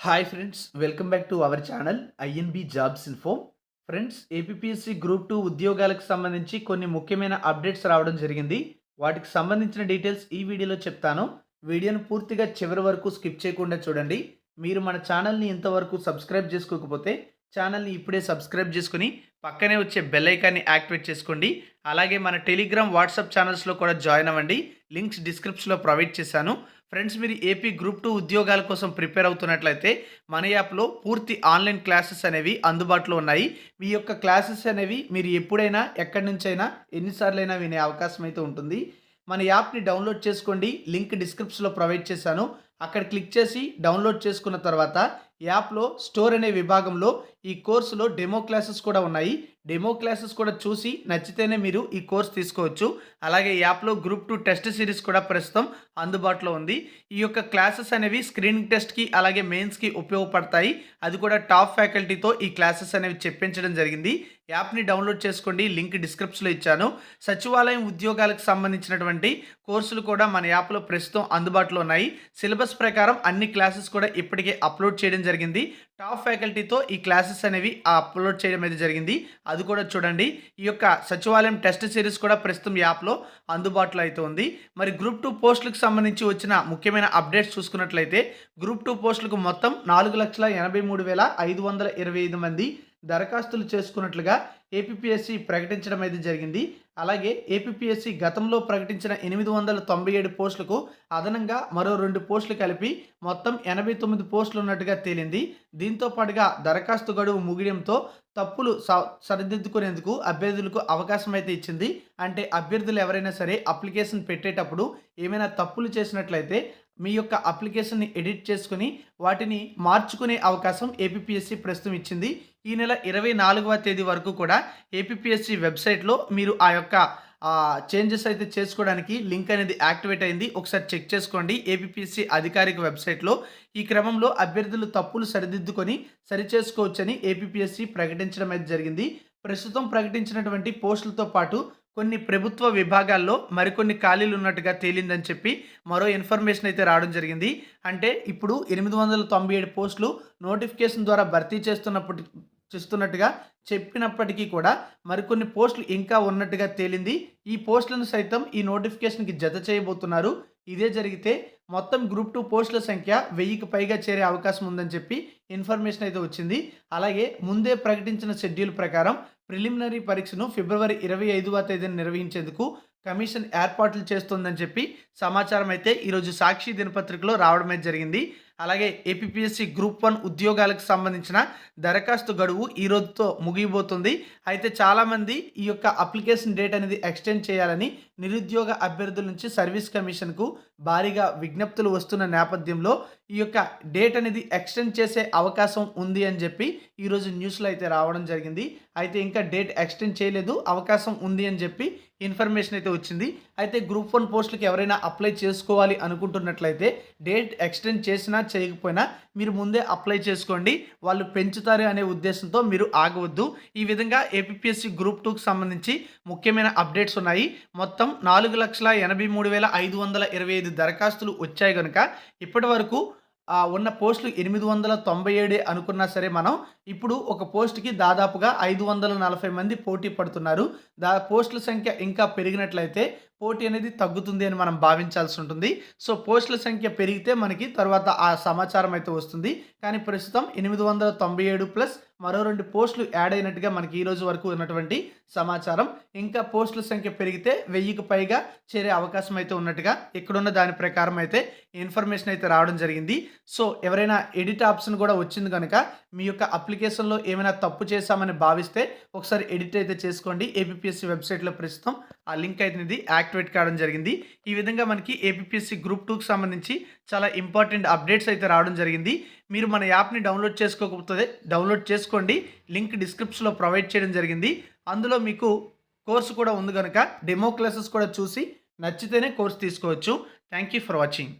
Hi friends, welcome back to our channel INB jobs info. Friends, APSC group 2 ఉద్యోగాలకు సంబంధించి కొన్ని ముఖ్యమైన updates రావడం జరిగింది. వాటికి సంబంధించిన డీటెయిల్స్ ఈ వీడియోలో చెప్తాను. వీడియోను పూర్తిగా చివరి వరకు స్కిప్ చేయకుండా చూడండి. మీరు మన ఛానల్ని ఇంతవరకు సబ్స్క్రైబ్ చేసుకోకపోతే ఛానల్ని ఇప్పుడే సబ్స్క్రైబ్ చేసుకుని పక్కనే వచ్చే బెల్ ఐకాన్ని యాక్టివేట్ చేసుకోండి. అలాగే మన టెలిగ్రామ్, వాట్సాప్ ఛానల్స్లో కూడా జాయిన్ అవ్వండి. లింక్స్ డిస్క్రిప్షన్లో ప్రొవైడ్ చేశాను. ఫ్రెండ్స్, మీరు ఏపీ గ్రూప్ 2 ఉద్యోగాల కోసం ప్రిపేర్ అవుతున్నట్లయితే మన యాప్లో పూర్తి ఆన్లైన్ క్లాసెస్ అనేవి అందుబాటులో ఉన్నాయి. మీ యొక్క క్లాసెస్ అనేవి మీరు ఎప్పుడైనా ఎక్కడి నుంచైనా ఎన్నిసార్లైనా వినే అవకాశం అయితే ఉంటుంది. మన యాప్ని డౌన్లోడ్ చేసుకోండి. లింక్ డిస్క్రిప్షన్లో ప్రొవైడ్ చేశాను. అక్కడ క్లిక్ చేసి డౌన్లోడ్ చేసుకున్న తర్వాత యాప్లో స్టోర్ అనే విభాగంలో ఈ కోర్సులో డెమో క్లాసెస్ కూడా ఉన్నాయి. డెమో క్లాసెస్ కూడా చూసి నచ్చితేనే మీరు ఈ కోర్స్ తీసుకోవచ్చు. అలాగే యాప్లో గ్రూప్ 2 టెస్ట్ సిరీస్ కూడా ప్రస్తుతం అందుబాటులో ఉంది. ఈ యొక్క క్లాసెస్ అనేవి స్క్రీనింగ్ టెస్ట్కి అలాగే మెయిన్స్కి ఉపయోగపడతాయి. అది కూడా టాప్ ఫ్యాకల్టీతో ఈ క్లాసెస్ అనేవి చెప్పించడం జరిగింది. యాప్ని డౌన్లోడ్ చేసుకోండి. లింక్ డిస్క్రిప్షన్లో ఇచ్చాను. సచివాలయం ఉద్యోగాలకు సంబంధించినటువంటి కోర్సులు కూడా మన యాప్లో ప్రస్తుతం అందుబాటులో ఉన్నాయి. సిలబస్ ప్రకారం అన్ని క్లాసెస్ కూడా ఇప్పటికే అప్లోడ్ చేయడం జరిగింది. టాప్ ఫ్యాకల్టీతో ఈ క్లాసెస్ అనేవి అప్లోడ్ చేయడం అయితే జరిగింది. అది కూడా చూడండి. ఈ యొక్క సచివాలయం టెస్ట్ సిరీస్ కూడా ప్రస్తుతం యాప్లో అందుబాటులో అయితే ఉంది. మరి గ్రూప్ 2 పోస్టులకు సంబంధించి వచ్చిన ముఖ్యమైన అప్డేట్స్ చూసుకున్నట్లయితే గ్రూప్ 2 పోస్టులకు మొత్తం 4,83,525 మంది దరఖాస్తులు చేసుకున్నట్లుగా ఏపీఎస్సి ప్రకటించడం అయితే జరిగింది. అలాగే ఏపీఎస్సి గతంలో ప్రకటించిన 897 పోస్టులకు అదనంగా మరో 2 పోస్టులు కలిపి మొత్తం 89 పోస్టులు ఉన్నట్టుగా తేలింది. దీంతో పాటుగా దరఖాస్తు గడువు ముగియడంతో తప్పులు సరిదిద్దుకునేందుకు అభ్యర్థులకు అవకాశం అయితే ఇచ్చింది. అంటే అభ్యర్థులు ఎవరైనా సరే అప్లికేషన్ పెట్టేటప్పుడు ఏమైనా తప్పులు చేసినట్లయితే మీ యొక్క అప్లికేషన్ని ఎడిట్ చేసుకుని వాటిని మార్చుకునే అవకాశం ఏపీఎస్సి ప్రస్తుతం ఇచ్చింది. ఈ నెల 24వ తేదీ వరకు కూడా ఏపీఎస్సి వెబ్సైట్లో మీరు ఆ యొక్క చేంజెస్ అయితే చేసుకోవడానికి లింక్ అనేది యాక్టివేట్ అయింది. ఒకసారి చెక్ చేసుకోండి ఏపీఎస్సి అధికారిక వెబ్సైట్లో. ఈ క్రమంలో అభ్యర్థులు తప్పులు సరిదిద్దుకొని సరిచేసుకోవచ్చని ఏపీఎస్సి ప్రకటించడం అయితే జరిగింది. ప్రస్తుతం ప్రకటించినటువంటి పోస్టులతో పాటు కొన్ని ప్రభుత్వ విభాగాల్లో మరికొన్ని ఖాళీలు ఉన్నట్టుగా తేలిందని చెప్పి మరో ఇన్ఫర్మేషన్ అయితే రావడం జరిగింది. అంటే ఇప్పుడు 897 పోస్టులు నోటిఫికేషన్ ద్వారా భర్తీ చేస్తున్నట్టుగా చెప్పినప్పటికీ కూడా మరికొన్ని పోస్టులు ఇంకా ఉన్నట్టుగా తేలింది. ఈ పోస్టులను సైతం ఈ నోటిఫికేషన్కి జత చేయబోతున్నారు. ఇదే జరిగితే మొత్తం గ్రూప్ 2 పోస్టుల సంఖ్య 1000కి పైగా చేరే అవకాశం ఉందని చెప్పి ఇన్ఫర్మేషన్ అయితే వచ్చింది. అలాగే ముందే ప్రకటించిన షెడ్యూల్ ప్రకారం ప్రిలిమినరీ పరీక్షను ఫిబ్రవరి 25వ తేదీన నిర్వహించేందుకు కమిషన్ ఏర్పాట్లు చేస్తుందని చెప్పి సమాచారం అయితే ఈరోజు సాక్షి దినపత్రికలో రావడమే జరిగింది. అలాగే ఏపీఎస్సి గ్రూప్ 1 ఉద్యోగాలకు సంబంధించిన దరఖాస్తు గడువు ఈ రోజుతో ముగియబోతుంది. అయితే చాలామంది ఈ యొక్క అప్లికేషన్ డేట్ అనేది ఎక్స్టెండ్ చేయాలని నిరుద్యోగ అభ్యర్థుల నుంచి సర్వీస్ కమిషన్కు భారీగా విజ్ఞప్తులు వస్తున్న నేపథ్యంలో ఈ యొక్క డేట్ అనేది ఎక్స్టెండ్ చేసే అవకాశం ఉంది అని చెప్పి ఈరోజు న్యూస్లో అయితే రావడం జరిగింది. అయితే ఇంకా డేట్ ఎక్స్టెండ్ చేయలేదు, అవకాశం ఉంది అని చెప్పి ఇన్ఫర్మేషన్ అయితే వచ్చింది. అయితే గ్రూప్ 1 పోస్టులకు ఎవరైనా అప్లై చేసుకోవాలి అనుకుంటున్నట్లయితే డేట్ ఎక్స్టెండ్ చేసినా చేయకపోయినా మీరు ముందే అప్లై చేసుకోండి. వాళ్ళు పెంచుతారు అనే ఉద్దేశంతో మీరు ఆగవద్దు. ఈ విధంగా ఏపీఎస్సి గ్రూప్ 2కి సంబంధించి ముఖ్యమైన అప్డేట్స్ ఉన్నాయి. మొత్తం 4,83,525 దరఖాస్తులు వచ్చాయి కనుక ఇప్పటి వరకు ఉన్న పోస్టులు 897 అనుకున్నా సరే మనం ఇప్పుడు ఒక పోస్ట్కి దాదాపుగా 540 మంది పోటీ పడుతున్నారు. పోస్టుల సంఖ్య ఇంకా పెరిగినట్లయితే పోటీ అనేది తగ్గుతుంది అని మనం భావించాల్సి ఉంటుంది. సో పోస్టుల సంఖ్య పెరిగితే మనకి తర్వాత ఆ సమాచారం అయితే వస్తుంది. కానీ ప్రస్తుతం 897 ప్లస్ మరో 2 పోస్టులు యాడ్ అయినట్టుగా మనకి ఈ రోజు వరకు ఉన్నటువంటి సమాచారం. ఇంకా పోస్టుల సంఖ్య పెరిగితే 1000కి పైగా చేరే అవకాశం అయితే ఉన్నట్టుగా ఇక్కడున్న దాని ప్రకారం అయితే ఇన్ఫర్మేషన్ అయితే రావడం జరిగింది. సో ఎవరైనా ఎడిట్ ఆప్షన్ కూడా వచ్చింది కనుక మీ యొక్క అప్లికేషన్లో ఏమైనా తప్పు చేశామని భావిస్తే ఒకసారి ఎడిట్ అయితే చేసుకోండి. ఏపీఎస్సి వెబ్సైట్లో ప్రస్తుతం ఆ లింక్ అయితే యాక్టివేట్ కావడం జరిగింది. ఈ విధంగా మనకి ఏపీఎస్సి గ్రూప్ 2కి సంబంధించి చాలా ఇంపార్టెంట్ అప్డేట్స్ అయితే రావడం జరిగింది. మీరు మన యాప్ని డౌన్లోడ్ చేసుకోకపోతే డౌన్లోడ్ చేసుకోండి. లింక్ డిస్క్రిప్షన్లో ప్రొవైడ్ చేయడం జరిగింది. అందులో మీకు కోర్సు కూడా ఉంది కనుక డెమో క్లాసెస్ కూడా చూసి నచ్చితేనే కోర్స్ తీసుకోవచ్చు. Thank you for watching.